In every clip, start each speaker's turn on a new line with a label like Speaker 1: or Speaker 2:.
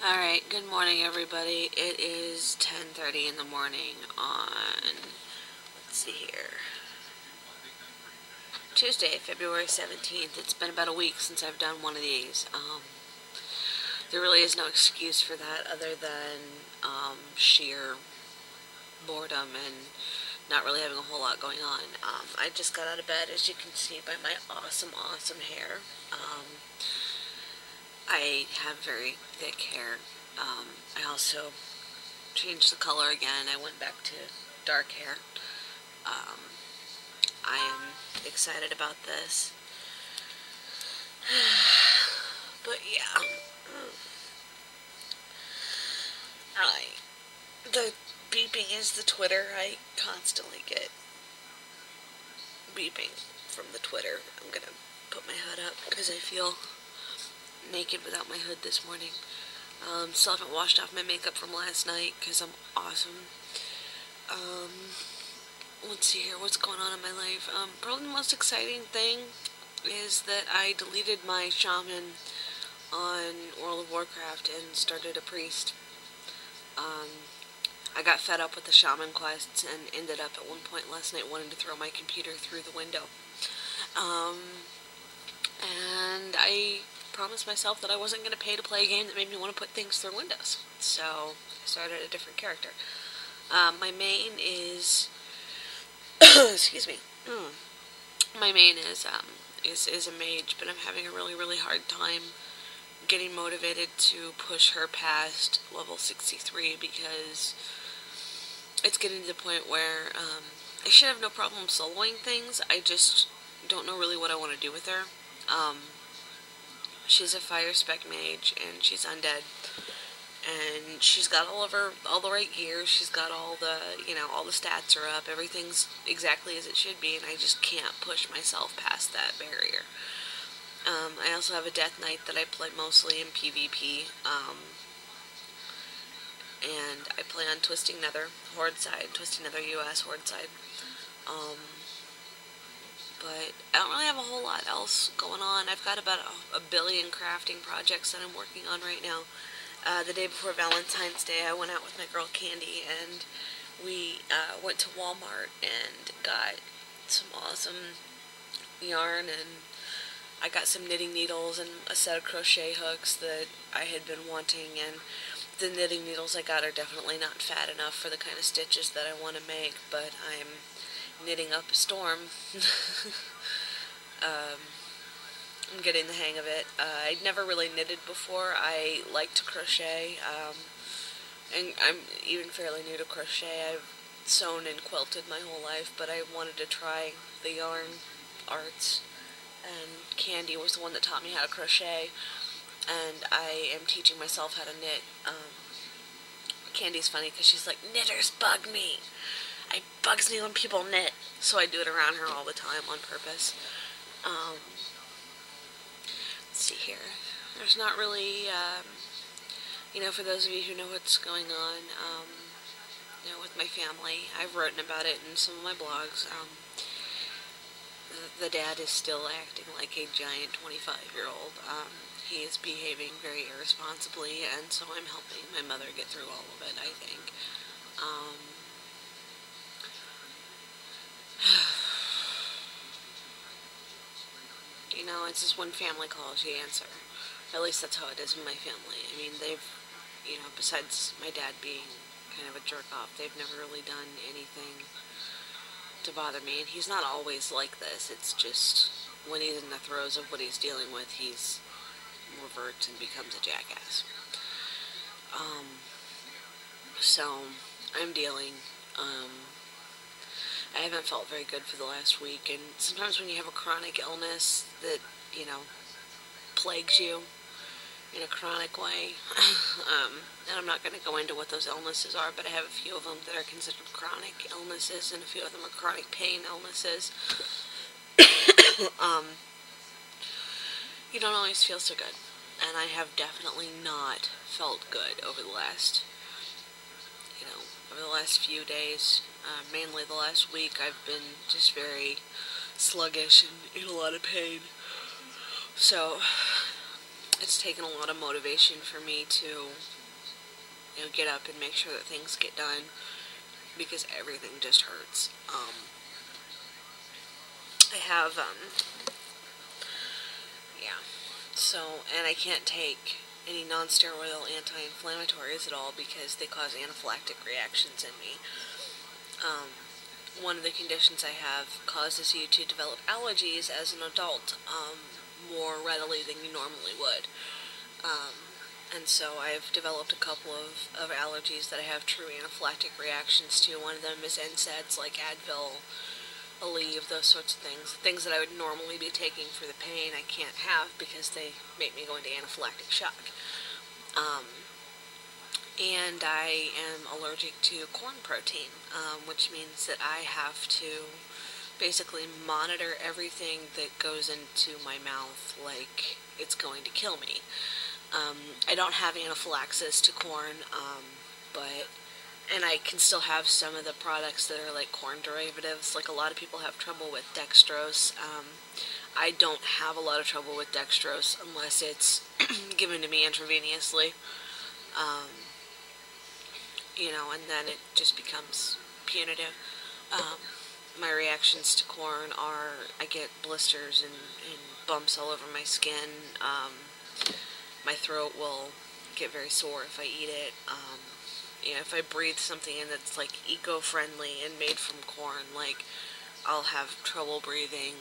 Speaker 1: Alright, good morning everybody. It is 10:30 in the morning on, let's see here, Tuesday, February 17th. It's been about a week since I've done one of these. There really is no excuse for that other than sheer boredom and not really having a whole lot going on. I just got out of bed, as you can see by my awesome hair. I have very thick hair. I also changed the color again. I went back to dark hair. I am excited about this. But yeah. The beeping is the Twitter. I constantly get beeping from the Twitter. I'm gonna put my hood up because I feel naked without my hood this morning. Still haven't washed off my makeup from last night because I'm awesome. Let's see here, what's going on in my life? Probably the most exciting thing is that I deleted my shaman on World of Warcraft and started a priest. I got fed up with the shaman quests and ended up at one point last night wanting to throw my computer through the window. And I promised myself that I wasn't going to pay to play a game that made me want to put things through windows. So I started a different character. My main is excuse me. My main is a mage, but I'm having a really hard time getting motivated to push her past level 63 because it's getting to the point where I should have no problem soloing things. I just don't know really what I want to do with her. She's a fire spec mage and she's undead. And she's got all the right gear. She's got all the stats are up. Everything's exactly as it should be, and I just can't push myself past that barrier. I also have a Death Knight that I play mostly in PvP, and I play on Twisting Nether, Horde side, Twisting Nether US, Horde side. But I don't really have a whole lot else going on. I've got about a billion crafting projects that I'm working on right now. The day before Valentine's Day, I went out with my girl Candy, and we went to Walmart and got some awesome yarn, and I got some knitting needles and a set of crochet hooks that I had been wanting, and the knitting needles I got are definitely not fat enough for the kind of stitches that I want to make, but I'm knitting up a storm. I'm getting the hang of it. I'd never really knitted before. I like to crochet, and I'm even fairly new to crochet. I've sewn and quilted my whole life, but I wanted to try the yarn arts, and Candy was the one that taught me how to crochet, and I am teaching myself how to knit. Candy's funny because she's like, knitters bug me. It bugs me when people knit, so I do it around her all the time on purpose. Let's see here. There's not really, for those of you who know what's going on, with my family, I've written about it in some of my blogs. The dad is still acting like a giant 25-year-old. He is behaving very irresponsibly, and so I'm helping my mother get through all of it, I think. It's just when family calls, you answer. At least that's how it is in my family. I mean, they've, besides my dad being kind of a jerk-off, they've never really done anything to bother me. And he's not always like this. It's just when he's in the throes of what he's dealing with, he's reverts and becomes a jackass. So I'm dealing. I haven't felt very good for the last week, and sometimes when you have a chronic illness that, plagues you in a chronic way, and I'm not going to go into what those illnesses are, but I have a few of them that are considered chronic illnesses, and a few of them are chronic pain illnesses. You don't always feel so good, and I have definitely not felt good over the last few days. Mainly the last week, I've been just very sluggish and in a lot of pain. So, it's taken a lot of motivation for me to, get up and make sure that things get done, because everything just hurts. I have, yeah. So, and I can't take any non-steroidal anti-inflammatories at all because they cause anaphylactic reactions in me. One of the conditions I have causes you to develop allergies as an adult more readily than you normally would. And so I've developed a couple of allergies that I have true anaphylactic reactions to. One of them is NSAIDs like Advil, Aleve, those sorts of things. Things that I would normally be taking for the pain I can't have because they make me go into anaphylactic shock. And I am allergic to corn protein, which means that I have to basically monitor everything that goes into my mouth like it's going to kill me. I don't have anaphylaxis to corn, and I can still have some of the products that are like corn derivatives. Like a lot of people have trouble with dextrose. I don't have a lot of trouble with dextrose unless it's given to me intravenously. And then it just becomes punitive. My reactions to corn are I get blisters and bumps all over my skin. My throat will get very sore if I eat it. If I breathe something in that's like eco-friendly and made from corn, like I'll have trouble breathing.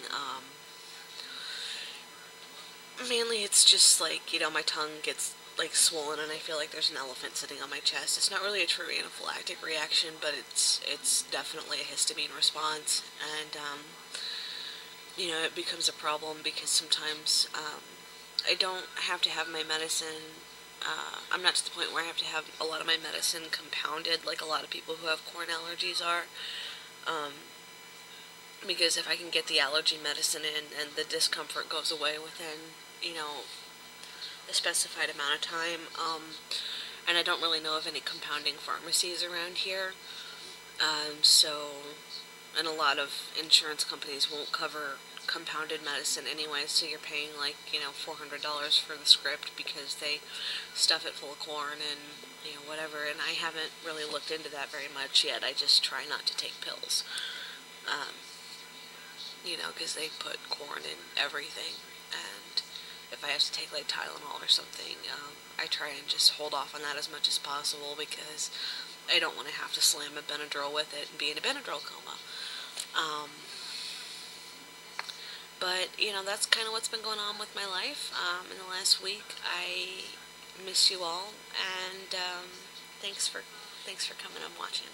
Speaker 1: Mainly it's just like, my tongue gets like swollen and I feel like there's an elephant sitting on my chest. It's not really a true anaphylactic reaction, but it's definitely a histamine response. And, it becomes a problem because sometimes I don't have to have my medicine. I'm not to the point where I have to have a lot of my medicine compounded like a lot of people who have corn allergies are. Because if I can get the allergy medicine in and the discomfort goes away within, a specified amount of time, and I don't really know of any compounding pharmacies around here, and a lot of insurance companies won't cover compounded medicine anyway, so you're paying like, $400 for the script because they stuff it full of corn and, whatever, and I haven't really looked into that very much yet. I just try not to take pills, because they put corn in everything, and if I have to take like Tylenol or something, I try and just hold off on that as much as possible because I don't want to have to slam a Benadryl with it and be in a Benadryl coma. But, that's kind of what's been going on with my life in the last week. I miss you all, and thanks for coming and watching.